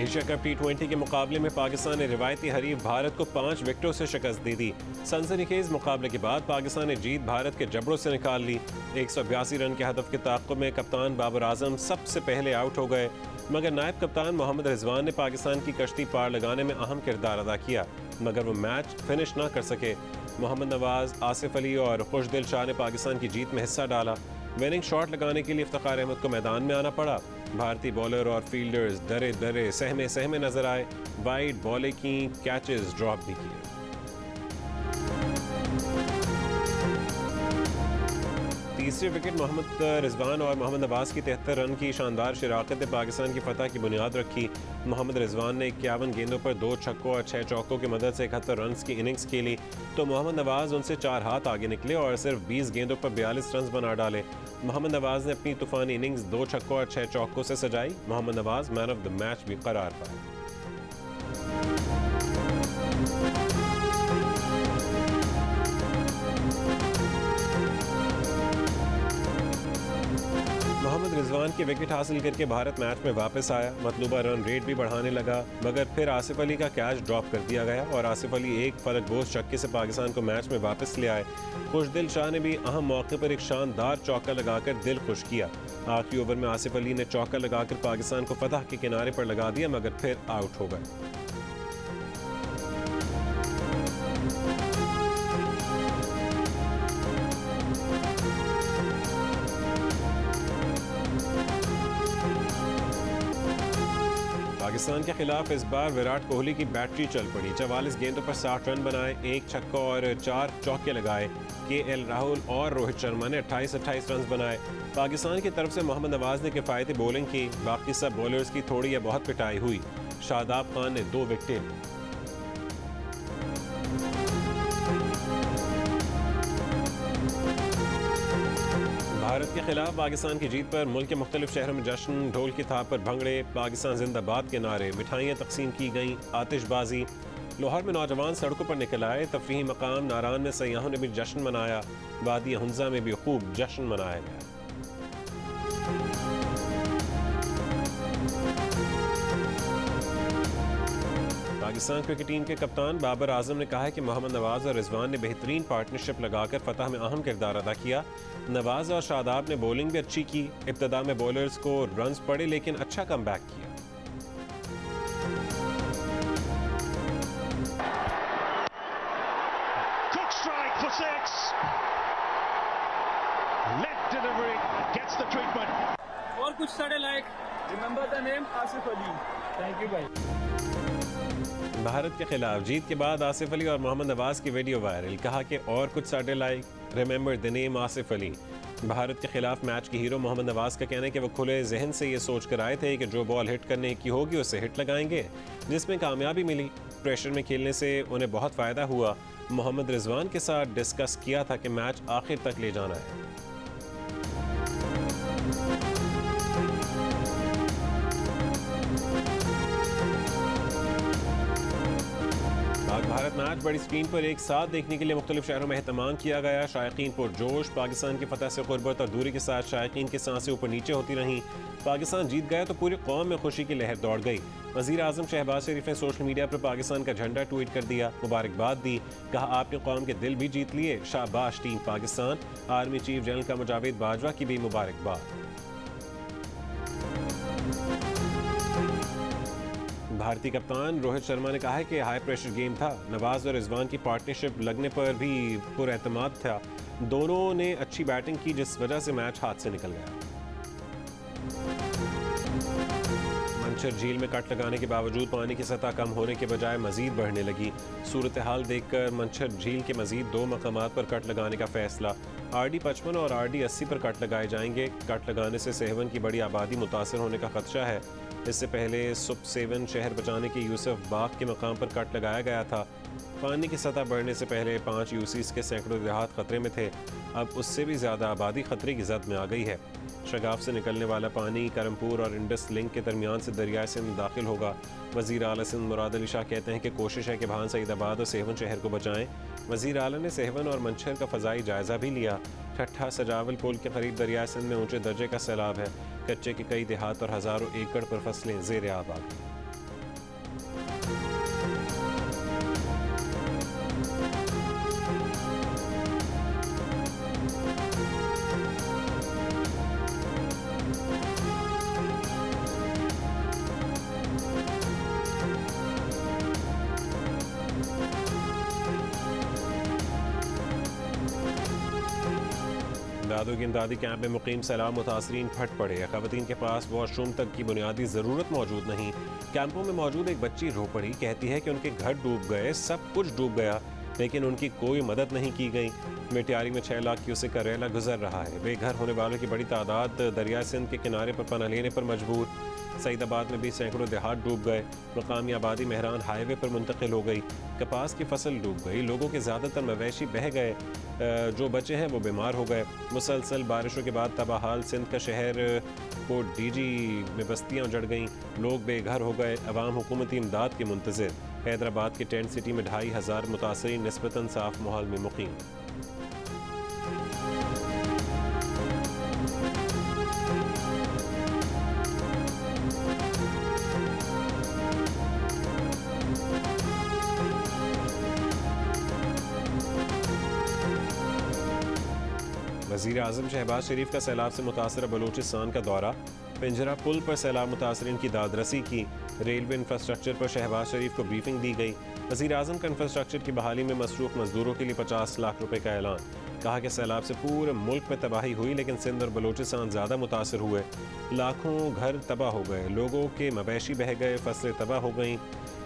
Asia cup T20 के मुकाबले में पाकिस्तान ने रिवायती हरीफ भारत को 5 विकेटों से शिकस्त दे दी। सनसनीखेज मुकाबले के बाद पाकिस्तान ने जीत भारत के जबड़ों से निकाल ली। 182 रन के हदफ के ताक़ुब में कप्तान बाबर आजम सबसे पहले आउट हो गए, मगर नायब कप्तान मोहम्मद रिजवान ने पाकिस्तान की कश्ती पार लगाने में अहम किरदार अदा किया, मगर वो मैच फिनिश न कर सके। मोहम्मद नवाज, आसिफ अली और खुशदिल शाह ने पाकिस्तान की जीत में हिस्सा डाला। विनिंग शॉट लगाने के लिए इफ्तिखार अहमद को मैदान में आना पड़ा। भारतीय बॉलर और फील्डर्स डरे डरे सहमे सहमे नजर आए। वाइड बॉलें की, कैचेस ड्रॉप भी किए। तीसरे विकेट मोहम्मद रिजवान और मोहम्मद नवाज की 73 रन की शानदार शराकत ने पाकिस्तान की फतह की बुनियाद रखी। मोहम्मद रिजवान ने 51 गेंदों पर 2 छक्कों और 6 चौकों की मदद से 71 रन की इनिंग्स खेली, तो मोहम्मद नवाज उनसे 4 हाथ आगे निकले और सिर्फ 20 गेंदों पर 42 रन बना डाले। मोहम्मद नवाज ने अपनी तूफानी इनिंग्स 2 छक्कों और 6 चौकों से सजाई। Mohammad Nawaz man of the match भी करार पाए। मोहम्मद रिजवान के विकेट हासिल करके भारत मैच में वापस आया। मतलूबा रन रेट भी बढ़ाने लगा, मगर फिर आसिफ अली का कैच ड्रॉप कर दिया गया और आसिफ अली एक फलकबोज छक्के से पाकिस्तान को मैच में वापस ले आए। खुशदिल शाह ने भी अहम मौके पर एक शानदार चौका लगाकर दिल खुश किया। आखिरी ओवर में आसिफ अली ने चौका लगाकर पाकिस्तान को फतह के किनारे पर लगा दिया, मगर फिर आउट हो गए। पाकिस्तान के खिलाफ इस बार विराट कोहली की बैटरी चल पड़ी। 44 गेंदों पर 60 रन बनाए, 1 छक्का और 4 चौके लगाए। KL राहुल और रोहित शर्मा ने 28 रन बनाए। पाकिस्तान की तरफ से मोहम्मद नवाज ने किफ़ायती बॉलिंग की, बाकी सब बॉलर्स की थोड़ी या बहुत पिटाई हुई। शादाब खान ने 2 विकेटें ली। भारत के खिलाफ पाकिस्तान की जीत पर मुल्क के मुख्तलिफ शहरों में जश्न, ढोल की थाप पर भंगड़े, पाकिस्तान जिंदाबाद के नारे, मिठाइयाँ तकसीम की गईं, आतिशबाजी। लाहौर में नौजवान सड़कों पर निकल आए। तफरीही मकाम नारान में सयाहों ने भी जश्न मनाया। वादी हुंजा में भी खूब जश्न मनाया गया। पाकिस्तान क्रिकेट टीम के कप्तान बाबर आजम ने कहा है कि मोहम्मद नवाज और रिजवान ने बेहतरीन पार्टनरशिप लगाकर फतह में अहम किरदार अदा किया। नवाज और शादाब ने बॉलिंग भी अच्छी की। इब्तदा में बॉलर्स को रन्स पड़े, लेकिन अच्छा कमबैक किया। और कुछ साढ़े like remember the name Asif Ali. Thank you भाई। भारत के खिलाफ जीत के बाद आसिफ अली और मोहम्मद नवाज की वीडियो वायरल। कहा कि और कुछ साढ़े like remember the name Asif Ali. Bharat के खिलाफ मैच के हीरो मोहम्मद नवाज का कहना है कि वो खुले जहन से ये सोच कर आए थे कि जो बॉल हिट करने की होगी उसे हिट लगाएंगे, जिसमें कामयाबी मिली। प्रेशर में खेलने से उन्हें बहुत फ़ायदा हुआ। मोहम्मद रिजवान के साथ डिस्कस किया था कि मैच आखिर तक ले जाना है। भारत मैच बड़ी स्क्रीन पर एक साथ देखने के लिए मुख्तलिफ शहरों में एहतमाम किया गया। शायकीन पुरजोश। पाकिस्तान की फतह से गुर्बत और दूरी के साथ शायकीन की सांसें ऊपर नीचे होती रहीं। पाकिस्तान जीत गया तो पूरी कौम में खुशी की लहर दौड़ गई। वज़ीर आज़म शहबाज शरीफ ने सोशल मीडिया पर पाकिस्तान का झंडा ट्वीट कर दिया, मुबारकबाद दी। कहा आपने कौम के दिल भी जीत लिए, शाबाश team Pakistan. Army chief general Qamar Javed Bajwa की भी मुबारकबाद। भारतीय कप्तान रोहित शर्मा ने कहा है कि हाई प्रेशर गेम था। नवाज और रिजवान की पार्टनरशिप लगने पर भी पुरएतमाद था। दोनों ने अच्छी बैटिंग की, जिस वजह से मैच हाथ से निकल गया। मंछर झील में कट लगाने के बावजूद पानी की सतह कम होने के बजाय मजीद बढ़ने लगी। सूरत हाल देखकर मंछर झील के मजीद 2 मकामात पर कट लगाने का फैसला। RD 55 और RD 80 पर कट लगाए जाएंगे। कट लगाने से सेवन की बड़ी आबादी मुतासर होने का खदशा है। इससे पहले सुप सेवन शहर बचाने के यूसुफ बाग के मकाम पर कट लगाया गया था। पानी की सतह बढ़ने से पहले 5 UCs के सैकड़ों देहात खतरे में थे। अब उससे भी ज़्यादा आबादी खतरे की जद में आ गई है। शगाफ से निकलने वाला पानी करमपुर और इंडस लिंक के दरमियान से दरिया सिंध दाखिल होगा। वज़ीर आला सिंध मुराद अली शाह कहते हैं कि कोशिश है कि भान सईदाबाद और सेहवन शहर को बचाएं। वज़ीर आला ने सेहवन और मंछर का फ़ज़ाई जायज़ा भी लिया। ठट्ठा सजावल पुल के करीब दरिया सिंध में ऊंचे दर्जे का सैलाब है। कच्चे के कई देहात और हज़ारों एकड़ पर फसलें ज़ेर आब आ गई। भादो के इमदादी कैंप में मुकीम सैलाब मुतासरीन फट पड़े। खवातीन के पास वॉशरूम तक की बुनियादी ज़रूरत मौजूद नहीं। कैंपों में मौजूद एक बच्ची रो पड़ी, कहती है कि उनके घर डूब गए, सब कुछ डूब गया, लेकिन उनकी कोई मदद नहीं की गई। मेटियारी में 6 लाख क्यूसेक का रेला गुजर रहा है। बेघर होने वालों की बड़ी तादाद दरिया सिंध के किनारे पर पनाह लेने पर मजबूर। सईदाबाद में भी सैकड़ों देहात डूब गए। मकामी आबादी मेहरान हाईवे पर मुंतकिल हो गई। कपास की फसल डूब गई। लोगों के ज़्यादातर मवेशी बह गए। जो बचे हैं वो बीमार हो गए। मुसलसल बारिशों के बाद तबाहाल सिंध का शहर को डीजी में बस्तियाँ उजड़ गईं। लोग बेघर हो गए। अवाम हुकूमती इमदाद के मुंतज़िर। हैदराबाद के टेंट सिटी में 2500 मुतासरीन निस्बतन साफ माहौल में मुकीम। वज़ीर आज़म शहबाज शरीफ का सैलाब से मुतासर बलूचिस्तान का दौरा। पिंजरा पुल पर सैलाब मुतासरीन की दादरसी की। रेलवे इंफ्रास्ट्रक्चर पर शहबाज शरीफ को ब्रीफिंग दी गई। वज़ीर आज़म का इंफ्रास्ट्रक्चर की बहाली में मसरूफ़ मजदूरों के लिए 50 लाख रुपए का ऐलान। कहा कि सैलाब से पूरे मुल्क में तबाही हुई, लेकिन सिंध और बलूचिस्तान ज़्यादा मुतासर हुए। लाखों घर तबाह हो गए, लोगों के मवेशी बह गए, फसलें तबाह हो गईं।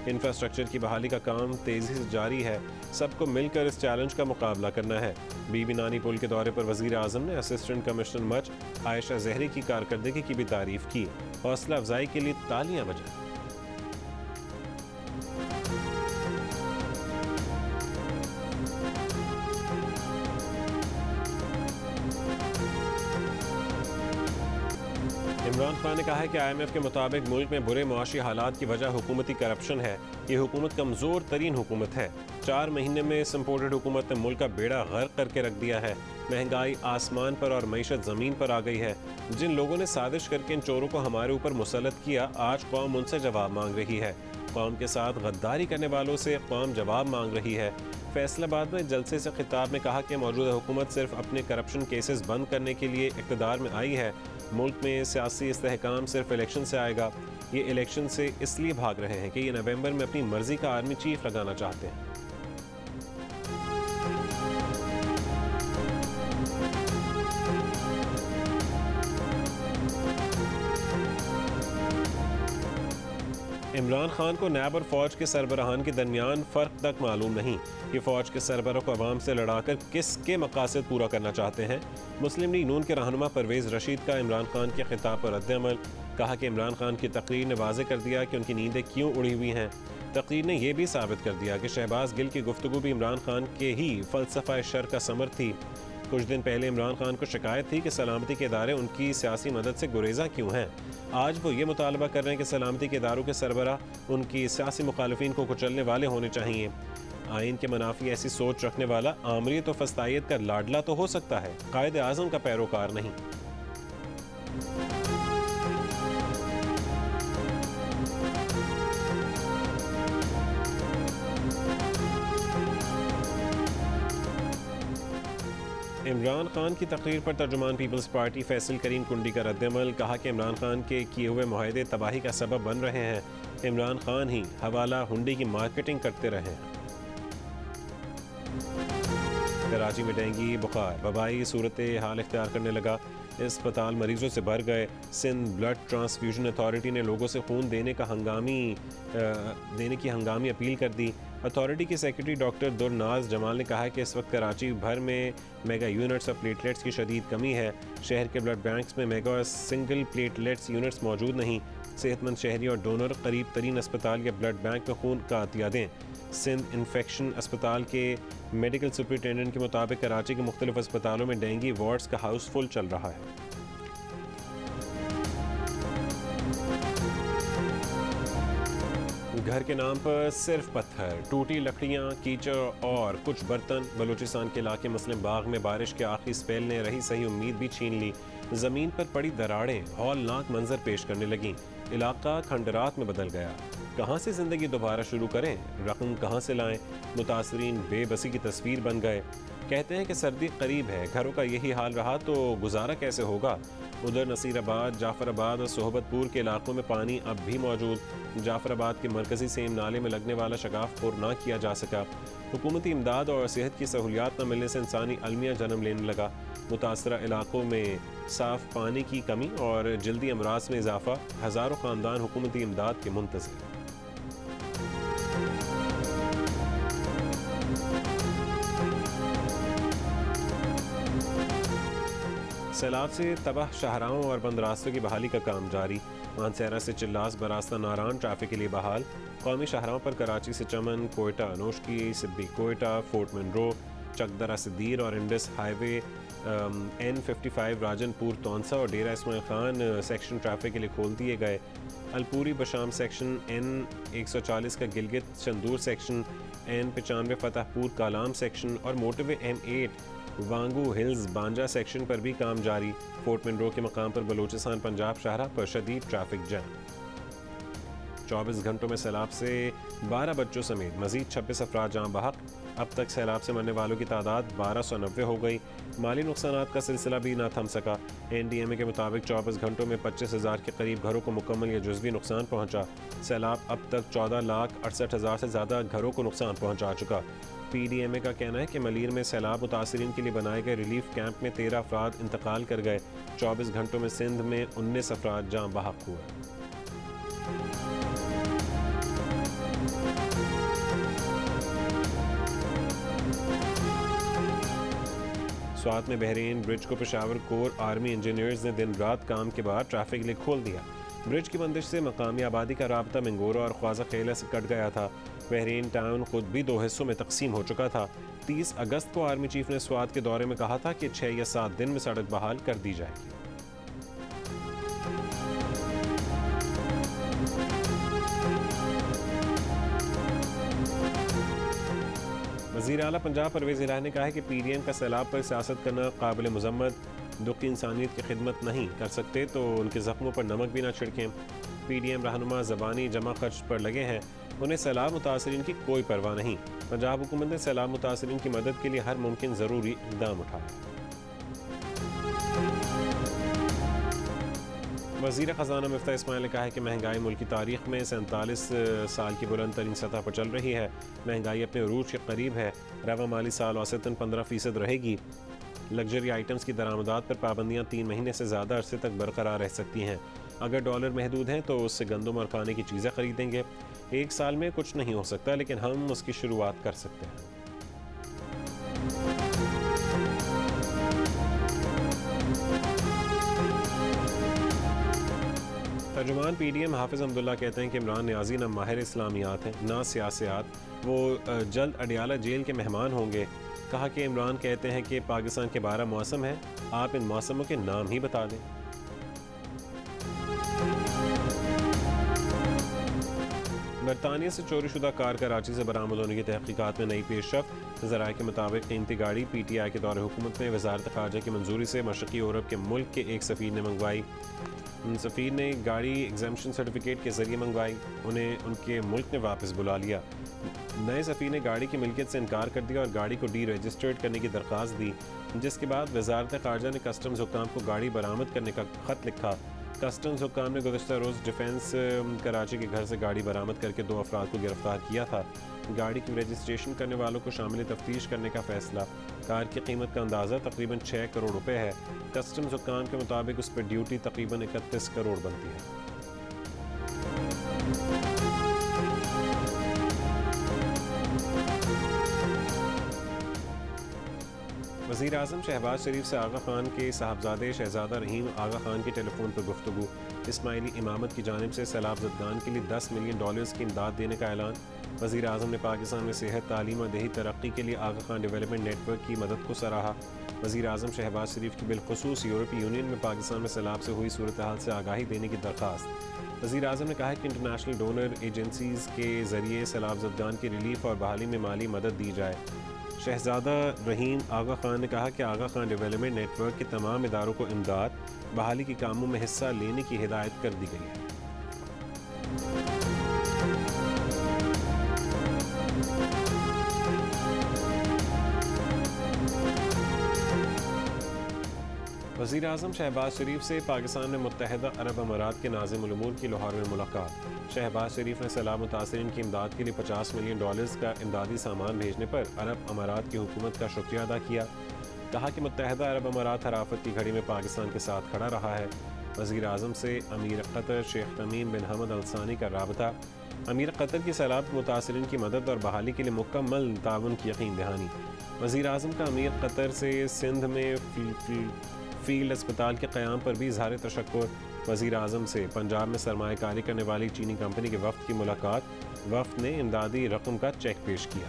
इंफ्रास्ट्रक्चर की बहाली का काम तेज़ी से जारी है। सबको मिलकर इस चैलेंज का मुकाबला करना है। बीबी नानी पुल के दौरे पर वज़ीर आज़म ने असिस्टेंट कमिश्नर मच आयशा जहरी की कारकर्दगी की भी तारीफ़ की। हौसला अफजाई के लिए तालियां बजाएं। इमरान खान ने कहा है कि IMF के मुताबिक मुल्क में बुरे मुआशी हालात की वजह हुकूमती करप्शन है। ये हुकूमत कमज़ोर तरीन हुकूमत है। 4 महीने में इस इम्पोर्टेड हुकूमत ने मुल्क का बेड़ा गर्क करके रख दिया है। महंगाई आसमान पर और मईशत ज़मीन पर आ गई है। जिन लोगों ने साजिश करके इन चोरों को हमारे ऊपर मुसल्लत किया, आज कौम उनसे जवाब मांग रही है। कौम के साथ गद्दारी करने वालों से कौम जवाब मांग रही है। फैसलाबाद में जलसे से खिताब में कहा कि मौजूदा हुकूमत सिर्फ अपने करप्शन केसेस बंद करने के लिए इक़्तिदार में आई है। मुल्क में सियासी इस्तेहकाम सिर्फ इलेक्शन से आएगा। ये इलेक्शन से इसलिए भाग रहे हैं कि ये नवंबर में अपनी मर्जी का आर्मी चीफ लगाना चाहते हैं। इमरान खान को नैब और फौज के सरबराहान के दरमियान फ़र्क तक मालूम नहीं कि फ़ौज के सरबराह को अवाम से लड़ाकर किसके मकासद पूरा करना चाहते हैं। मुस्लिम लीग नून के रहनुमा परवेज़ रशीद का इमरान खान के खिताब पर रद्द-ए-अमल। कहा कि इमरान खान की तकरीर ने वाज़े कर दिया कि उनकी नींदें क्यों उड़ी हुई हैं। तकरीर ने यह भी साबित कर दिया कि शहबाज गिल की गुफ्तगू भी इमरान खान के ही फ़लसफ़ा शर का समर थी। कुछ दिन पहले इमरान खान को शिकायत थी कि सलामती के इदारे उनकी सियासी मदद से गुरेज़ा क्यों हैं। आज वो ये मुतालबा कर रहे हैं कि सलामती के इदारों के सरबराह उनकी सियासी मुखालिफिन को कुचलने वाले होने चाहिए। आइन के मनाफी ऐसी सोच रखने वाला आमरीत व फस्तायत का लाडला तो हो सकता है, कायद आज़म का पैरोकार नहीं। इमरान खान की तकरीर पर तर्जुमान पीपल्स पार्टी फैसल करीम कुंडी का रद्द-ए-अमल। कहा कि इमरान खान के किए हुए मुआहदे तबाही का सबब बन रहे हैं। इमरान खान ही हवाला हुंडी की मार्केटिंग करते रहे हैं। कराची में डेंगू बुखार वबाई सूरत हाल इख्तियार करने लगा। अस्पताल मरीजों से भर गए। सिंध ब्लड ट्रांसफ्यूजन अथॉरिटी ने लोगों से खून देने की हंगामी अपील कर दी। अथॉरिटी के सेक्रेटरी डॉक्टर दुरनाज जमाल ने कहा कि इस वक्त कराची भर में मेगा यूनिट्स और प्लेटलेट्स की शदीद कमी है। शहर के ब्लड बैंक्स में मेगा और सिंगल प्लेटलेट्स यूनिट्स मौजूद नहीं। सेहतमंद शहरी और डोनर करीब तरीन अस्पताल या ब्लड बैंक में खून का अतिया दें। सिंध इन्फेक्शन अस्पताल के मेडिकल सुपरिटेंडेंट के मुताबिक कराची के मुख्तलिफ अस्पतालों में डेंगू वार्ड्स का हाउसफुल चल रहा है। घर के नाम पर सिर्फ पत्थर, टूटी लकड़ियां, कीचड़ और कुछ बर्तन। बलूचिस्तान के इलाके मुस्लिम बाग में बारिश के आखिरी स्पेल ने रही सही उम्मीद भी छीन ली। ज़मीन पर पड़ी दरारें हौलनाक मंजर पेश करने लगीं। इलाका खंडरात में बदल गया। कहाँ से ज़िंदगी दोबारा शुरू करें, रकम कहाँ से लाएं। मुतासरीन बेबसी की तस्वीर बन गए। कहते हैं कि सर्दी करीब है, घरों का यही हाल रहा तो गुजारा कैसे होगा। उधर नसीराबाद, जाफराबाद और सोहबतपुर के इलाकों में पानी अब भी मौजूद। जाफराबाद के मरकजी सेम नाले में लगने वाला शगाफ पुर ना किया जा सका। हुकूमती इमदाद और सेहत की सहूलियात न मिलने से इंसानी अलमिया जन्म लेने लगा। मुतासरा इलाकों में साफ पानी की कमी और जल्दी अमराज में इजाफा, हज़ारों ख़ानदान हुकूमती इमदाद के मुंतज़िर। सैलाब से तबाह शाहराहों और बंद रास्तों की बहाली का काम जारी। मानसेरा से चिल्लास बरास्ता नारायण ट्रैफिक के लिए बहाल। कौमी शाहराहों पर कराची से चमन, कोयटा अनोशकी, सिद्दीक कोयटा, फोर्ट मनरो, चकदरा सिद्दीर और इंडस हाईवे N55 राजनपुर तौंसा और डेरा इस्माइल खान सेक्शन ट्रैफिक के लिए खोल दिए गए। अलपूरी बशाम सेक्शन N140 का Gilgit Chandur section, N95 Fatehpur Kalam section और मोटरवे M8 वांगू हिल्स बांजा सेक्शन पर भी काम जारी। फोर्ट मनरो के मकाम पर बलूचिस्तान पंजाब शाहराह पर शदीद ट्रैफिक जैम। 24 घंटों में सैलाब से 12 बच्चों समेत मजीद 26 अफराद जाँ बहक। अब तक सैलाब से मरने वालों की तादाद 1290 हो गई। माली नुकसानात का सिलसिला भी ना थम सका। NDMA के मुताबिक 24 घंटों में 25,000 के करीब घरों को मुकम्मल या जुज़वी नुकसान पहुँचा। सैलाब अब तक 14,68,000 से ज़्यादा घरों को नुकसान पहुँचा चुका। PDMA का कहना है कि मलीर में सैलाब मुतासरीन के लिए बनाए गए रिलीफ कैंप में 13 अफराद इंतकाल कर गए। 24 घंटों में सिंध में 19 अफराद जाँ बहक हुए। स्वात में बहरीन ब्रिज को पेशावर कोर आर्मी इंजीनियर्स ने दिन रात काम के बाद ट्रैफिक लिए खोल दिया। ब्रिज की बंदिश से मकामी आबादी का राबता मंगोरा और ख्वाजा खेला से कट गया था। बहरीन टाउन खुद भी 2 हिस्सों में तकसीम हो चुका था। 30 अगस्त को आर्मी चीफ ने स्वात के दौरे में कहा था कि 6 या 7 दिन में सड़क बहाल कर दी जाएगी। वज़ीर आला पंजाब परवेज़ इलाही ने कहा है कि PDM का सैलाब पर सियासत करना काबिल मज़म्मत। दुख की इंसानियत की खिदमत नहीं कर सकते तो उनके ज़ख्मों पर नमक भी ना छिड़कें। PDM रहनुमा ज़बानी जमा खर्च पर लगे हैं, उन्हें सैलाब मुतासरीन की कोई परवाह नहीं। पंजाब हुकूमत ने सैलाब मुतासरीन की मदद के लिए हर मुमकिन ज़रूरी इक़दाम उठाया। वज़ीर ख़ज़ाना मुफ्ती इस्माइल ने कहा है कि महंगाई मुल्क की तारीख़ में 47 साल की बुलंद तरीन सतह पर चल रही है। महंगाई अपने अरूज के करीब है। रवा माली साल औसतन 15% रहेगी। लग्जरी आइटम्स की दरामदात पर पाबंदियाँ 3 महीने से ज़्यादा अरसे तक बरकरार रह सकती हैं। अगर डॉलर महदूद हैं तो उससे गंदम और खाने की चीज़ें ख़रीदेंगे। 1 साल में कुछ नहीं हो सकता, लेकिन हम उसकी शुरुआत कर सकते हैं। तर्जुमान PDM हाफिज़ अब्दुल्ला कहते हैं कि इमरान नियाज़ी न माहिर इस्लामियात हैं ना सियासियात, वो जल्द अडियाला जेल के मेहमान होंगे। कहा कि इमरान कहते हैं कि पाकिस्तान के 12 मौसम हैं, आप इन मौसमों के नाम ही बता दें। बरतानिया से चोरीशुदा कार कराची से बरामद होने की तहकीकात में नई पेशरफ। ज़राए के मुताबिक कीमती गाड़ी PTI के दौरे हुकूमत में वज़ारत ख़ारजा की मंजूरी से मशरक़ी यूरोप के मुल्क के एक सफ़ीर ने मंगवाई। सफ़ीर ने गाड़ी एग्जामिशन सर्टिफिकेट के ज़रिए मंगवाई। उन्हें उनके मुल्क ने वापस बुला लिया। नए सफ़ीर ने गाड़ी की मिल्कियत से इनकार कर दिया और गाड़ी को डीरजिस्टर्ड करने की दरख्वास्त दी, जिसके बाद वज़ारत ख़ारजा ने कस्टम्स हुक्काम को गाड़ी बरामद करने का ख़त लिखा। कस्टम्स हुक्काम ने गुज़श्ता रोज़ डिफेंस कराची के घर से गाड़ी बरामद करके 2 अफराद को गिरफ्तार किया था। गाड़ी की रजिस्ट्रेशन करने वालों को शामिल तफ्तीश करने का फैसला। कार की कीमत का अंदाज़ा तकरीबन 6 करोड़ रुपए है। कस्टम्स हुक्काम के मुताबिक उस पर ड्यूटी तकरीबन 31 करोड़ बनती है। वज़ीर आज़म शहबाज शरीफ से आगा खान के साहबजादे शहजादा रहीम आगा खान की टेलीफोन पर गुफ्तगू। इस्माइली इमामत की जानिब से सैलाब ज़दगान के लिए $10 मिलियन की इमदाद देने का ऐलान। वज़ीर आज़म ने पाकिस्तान में सेहत, तालीम और देही तरक्की के लिए आगा खान डेवलपमेंट नेटवर्क की मदद को सराहा। वज़ीर आज़म शहबाज शरीफ की बिलखुसूस यूरोपीय यूनियन में पाकिस्तान में सैलाब से हुई सूरत हाल से आगाही देने की दरख्वास्त। वज़ीर आज़म ने कहा कि इंटरनेशनल डोनर एजेंसीज़ के ज़रिए सैलाब ज़दगान की रिलीफ और बहाली में माली मदद दी जाए। शहजादा रहीम आगा खान ने कहा कि आगा खान डेवलपमेंट नेटवर्क के तमाम इदारों को इमदाद बहाली के कामों में हिस्सा लेने की हिदायत कर दी गई है। वज़ीर आज़म शहबाज शरीफ से पाकिस्तान में मुत्तहिदा अरब अमारात के नाज़िम उल उमूर की लाहौर में मुलाकात। शहबाज शरीफ ने सैलाब मुतासरीन की इमदाद के लिए $50 मिलियन का इमदादी सामान भेजने पर अरब अमारात की हुकूमत का शुक्रिया अदा किया। कहा कि मुत्तहदा अरब अमारात हराफत की घड़ी में पाकिस्तान के साथ खड़ा रहा है। वज़ीर आज़म से अमीर कतर शेख तमीम बिन हमद अल सानी का राबता। अमीर कतर की सैलाब मुतासरीन की मदद और बहाली के लिए मुकम्मल ताउन की यकीन दहानी। वज़ीर आज़म का अमीर कतर से सिंध में फील्ड अस्पताल के क़याम पर भी इज़हार तशक्कुर। वज़ीर आज़म से पंजाब में सरमायाकारी करने वाली चीनी कंपनी के वफ़द की मुलाकात। वफ़द ने इमदादी रकम का चेक पेश किया।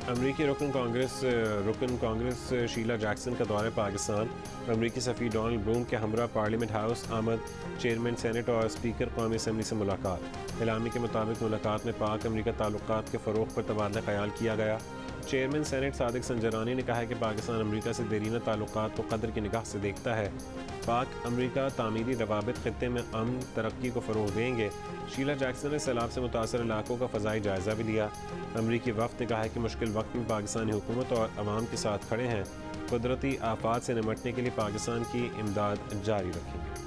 अमरीकी रुकन कांग्रेस शीला जैक्सन का दौरा पाकिस्तान। अमरीकी सफ़ीर डोनाल्ड ब्लूम के हमरा पार्लियामेंट हाउस आमद। चेयरमैन सेनेट और स्पीकर कौमी असम्बली से मुलाकात। इलामी के मुताबिक मुलाकात में पाक अमरीका ताल्लुकात के फ़रोग़ पर तबादला ख़याल किया गया। चेयरमैन सेनेट सादिक संजरानी ने कहा है कि पाकिस्तान अमरीका से देरीना ताल्लुकात को कदर की निगाह से देखता है। पाक अमरीका तामीरी रवाबित ख़ित्ते में अमन तरक्की को फ़रोग़ देंगे। शीला जैक्सन ने सैलाब से मुतासर इलाकों का फ़ज़ाई जायज़ा भी लिया। अमरीकी वफ़द ने कहा है कि मुश्किल वक्त में पाकिस्तानी हुकूमत और अवाम के साथ खड़े हैं। कुदरती आफात से निमटने के लिए पाकिस्तान की इमदाद जारी रखेंगे।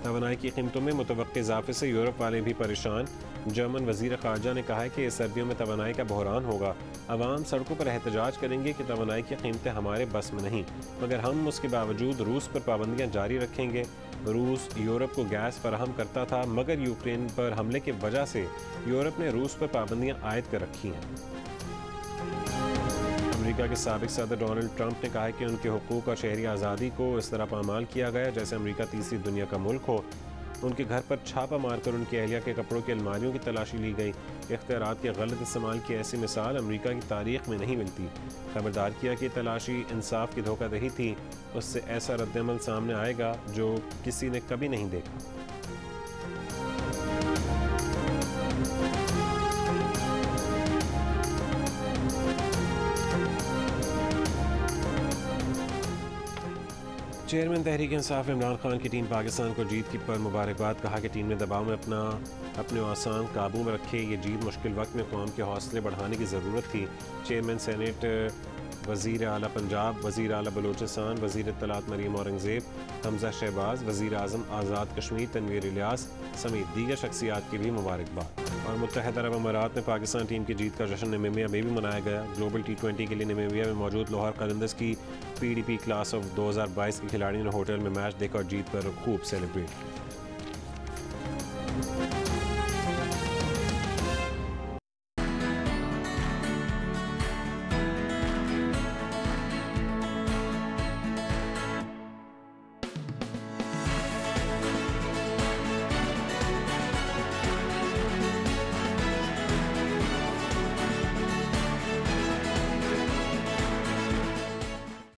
तवानाई की कीमतों में मुतवक्किल इजाफे से यूरोप वाले भी परेशान। जर्मन वज़ीर ख़ारजा ने कहा है कि सर्दियों में तवानाई का बहरान होगा। अवाम सड़कों पर एहतजाज करेंगे कि तवानाई की कीमतें हमारे बस में नहीं, मगर हम उसके बावजूद रूस पर पाबंदियाँ जारी रखेंगे। रूस यूरोप को गैस फराहम करता था, मगर यूक्रेन पर हमले की वजह से यूरोप ने रूस पर पाबंदियाँ आयद कर रखी हैं। अमेरिका के साबिक सदर डोनाल्ड ट्रंप ने कहा है कि उनके हुकूक और शहरी आज़ादी को इस तरह पामाल किया गया जैसे अमेरिका तीसरी दुनिया का मुल्क हो। उनके घर पर छापा मारकर उनकी अहलिया के कपड़ों की अलमारियों की तलाशी ली गई। इख्तियारात के गलत इस्तेमाल की ऐसी मिसाल अमेरिका की तारीख में नहीं मिलती। खबरदार किया कि तलाशी इंसाफ की धोखाधड़ी थी। उससे ऐसा रद्दअमल सामने आएगा जो किसी ने कभी नहीं देखा। चेयरमैन तहरीक इंसाफ इमरान खान की टीम पाकिस्तान को जीत की पर मुबारकबाद। कहा कि टीम ने दबाव में अपने औसान काबू में रखे। ये जीत मुश्किल वक्त में कौम के हौसले बढ़ाने की ज़रूरत थी। चेयरमैन सेनेट, वज़ीर आला पंजाब, वज़ीर आला बलूचिस्तान, वज़ीर इत्तलात मरीम औरंगज़ेब, हमज़ा शहबाज, वज़ीर आज़म आज़ाद कश्मीर तनवीर इलियास समेत दीगर शख्सियात की भी मुबारकबाद। और मुत्तहदा अरब अमारात में पाकिस्तान टीम की जीत का जश्न नामीबिया में भी मनाया गया। ग्लोबल T20 के लिए नामीबिया में मौजूद लाहौर कलंदर्स की PDP क्लास ऑफ 2022 के खिलाड़ियों ने होटल में मैच देखा और जीत पर खूब सेलिब्रेट किया।